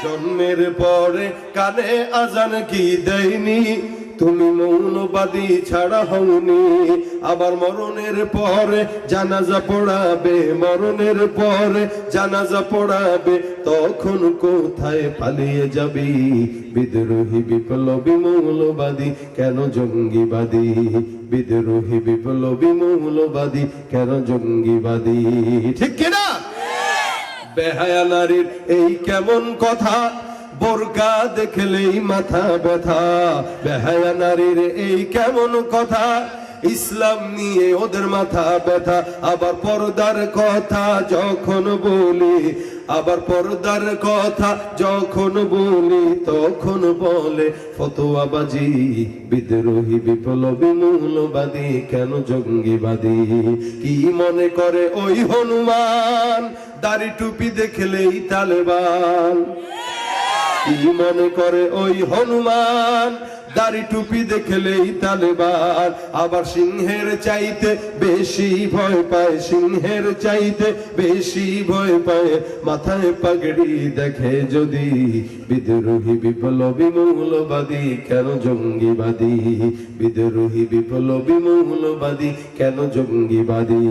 জন্মের পরে কানে আজান কি দেয়নি, তুমি মৌলবাদী ছাড়া হওনি। আবার মরণের পরে জানাজা পড়াবে, মরণের পরে জানাজা পড়াবে, তখন কোথায় পালিয়ে যাবি? বিদ্রোহী বিপ্লবী মৌলবাদী কেন জঙ্গিবাদী? বিদ্রোহী বিপ্লবী মৌলবাদী কেন জঙ্গিবাদী? ঠিক কিনা? বেহায়া নারীর এই কেমন কথা, বোরকা দেখলেই মাথা ব্যথা। বেহায়া নারীর এই কেমন কথা, ইসলাম নিয়ে ওদের মাথা ব্যথা। আবার পর্দার কথা যখন বলি, আবার পর্দার কথা যখন বলি, তখন বলে ফতোয়াবাজি। বিদ্রোহী বিপ্লবী মৌলবাদী কেন জঙ্গিবাদী? কি মনে করে ওই হনুমান, দাড়ি টুপি দেখলেই তালেবান? কি মনে করে ওই হনুমান, দাড়ি টুপি দেখলেই তালেবান? আবার সিংহের চাইতে বেশি ভয় পায়, সিংহের চাইতে বেশি ভয় পায় মাথায় পাগড়ি দেখে যদি। বিদ্রোহী বিপ্লবী মৌলবাদী কেন জঙ্গিবাদী? বিদ্রোহী বিপ্লবী মৌলবাদী কেন জঙ্গিবাদী?